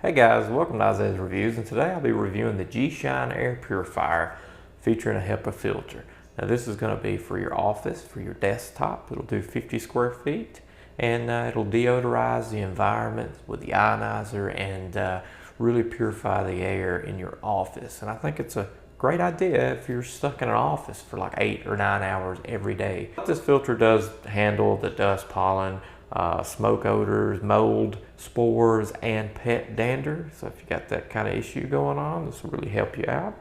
Hey guys, welcome to Isaiah's Reviews, and today I'll be reviewing the Gshine Air Purifier featuring a Hepa filter. Now this is going to be for your office, for your desktop. It'll do 50 square feet and it'll deodorize the environment with the Ionizer and really purify the air in your office. And I think it's a great idea if you're stuck in an office for like 8 or 9 hours every day. This filter does handle the dust, pollen, smoke odors, mold, spores, and pet dander. So if you got that kind of issue going on, this will really help you out.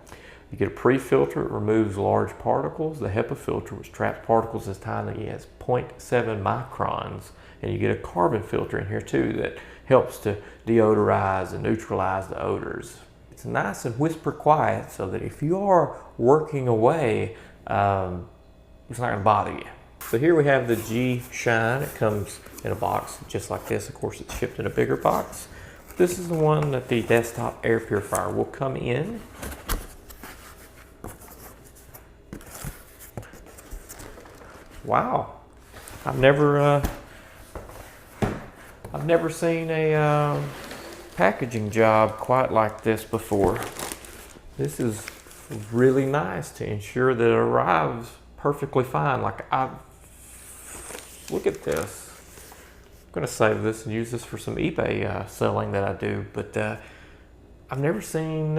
You get a pre-filter, it removes large particles. The Hepa filter, which traps particles as tiny as 0.7 microns. And you get a carbon filter in here too that helps to deodorize and neutralize the odors. It's nice and whisper quiet so that if you are working away, it's not going to bother you. So here we have the Gshine. It comes in a box just like this. Of course, it's shipped in a bigger box. This is the one that the desktop air purifier will come in. Wow, I've never seen a packaging job quite like this before. This is really nice to ensure that it arrives perfectly fine. Look at this. I'm gonna save this and use this for some eBay selling that I do, but I've never seen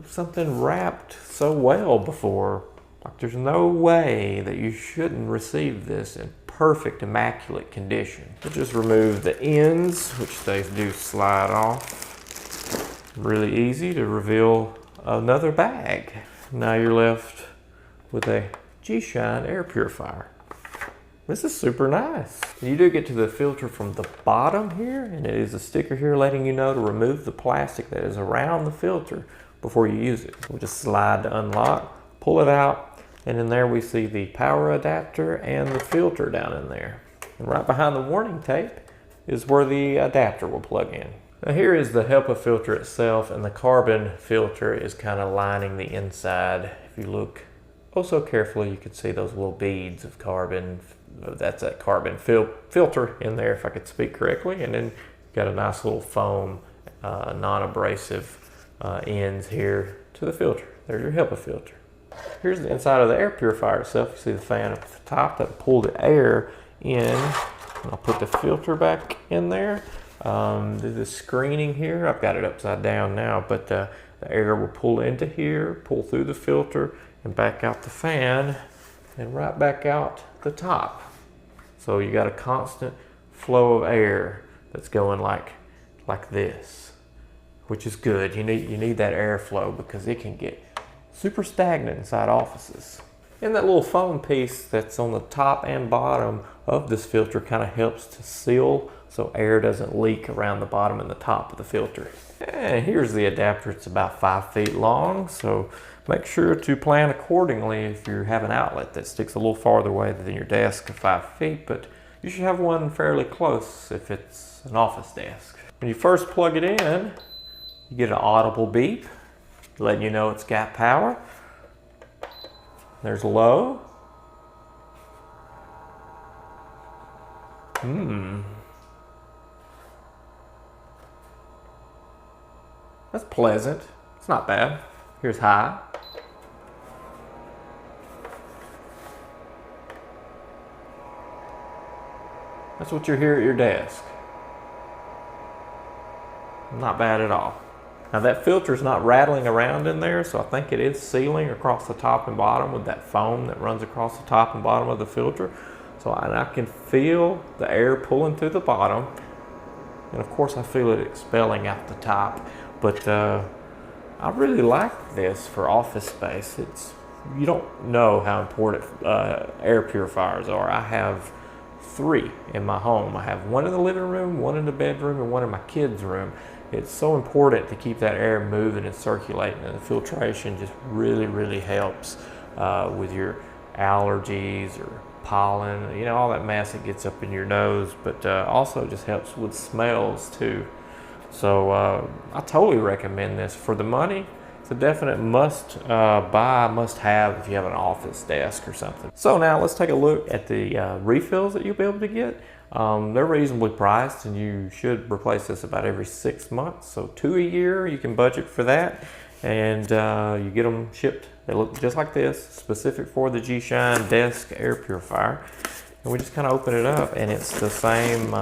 something wrapped so well before. Like, there's no way that you shouldn't receive this in perfect, immaculate condition. We'll just remove the ends, which they do slide off. Really easy to reveal another bag. Now you're left with a Gshine air purifier. This is super nice. You do get to the filter from the bottom here, and it is a sticker here letting you know to remove the plastic that is around the filter before you use it. We'll just slide to unlock, pull it out, and in there we see the power adapter and the filter down in there. And right behind the warning tape is where the adapter will plug in. Now here is the Hepa filter itself, and the carbon filter is kind of lining the inside. If you look oh so carefully, you can see those little beads of carbon. That's that carbon filter in there, if I could speak correctly. And then you've got a nice little foam, non-abrasive ends here to the filter. There's your Hepa filter. Here's the inside of the air purifier itself. You see the fan up at the top that will pull the air in. And I'll put the filter back in there. There's a screening here. I've got it upside down now, but the air will pull into here, pull through the filter, and back out the fan, and right back out the top. So you got a constant flow of air that's going like this, which is good. You need that airflow because it can get super stagnant inside offices. And that little foam piece that's on the top and bottom of this filter kind of helps to seal so air doesn't leak around the bottom and the top of the filter. And here's the adapter. It's about 5 feet long, so make sure to plan accordingly if you have an outlet that sticks a little farther away than your desk of 5 feet, but you should have one fairly close if it's an office desk. When you first plug it in, you get an audible beep letting you know it's got power. There's low. That's pleasant. It's not bad. Here's high. That's what you hear at your desk. Not bad at all. Now that filter's not rattling around in there, so I think it is sealing across the top and bottom with that foam that runs across the top and bottom of the filter. So I can feel the air pulling through the bottom, and of course I feel it expelling out the top. But I really like this for office space. You don't know how important air purifiers are. I have 3 in my home. I have one in the living room, one in the bedroom, and one in my kids' room. It's so important to keep that air moving and circulating, and the filtration just really helps with your allergies or pollen, all that mess that gets up in your nose, but also just helps with smells too. So I totally recommend this. For the money, it's a definite must buy, must have if you have an office desk or something. So now let's take a look at the refills that you'll be able to get. They're reasonably priced, and you should replace this about every 6 months. So 2 a year, you can budget for that. And you get them shipped. They look just like this, specific for the Gshine desk air purifier. And we just kind of open it up, and it's the same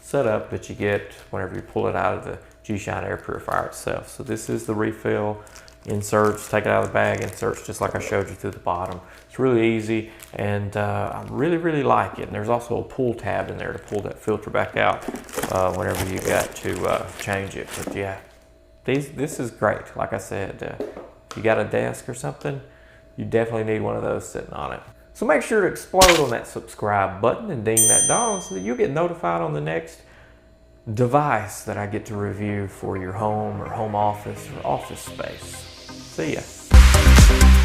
setup that you get whenever you pull it out of the Gshine air purifier itself. So this is the refill, inserts, take it out of the bag, inserts just like I showed you through the bottom. It's really easy, and I really like it. And there's also a pull tab in there to pull that filter back out whenever you got to change it. But yeah, this is great. Like I said, if you got a desk or something, you definitely need one of those sitting on it. So make sure to explode on that subscribe button and ding that dong so that you'll get notified on the next device that I get to review for your home or home office or office space. See ya.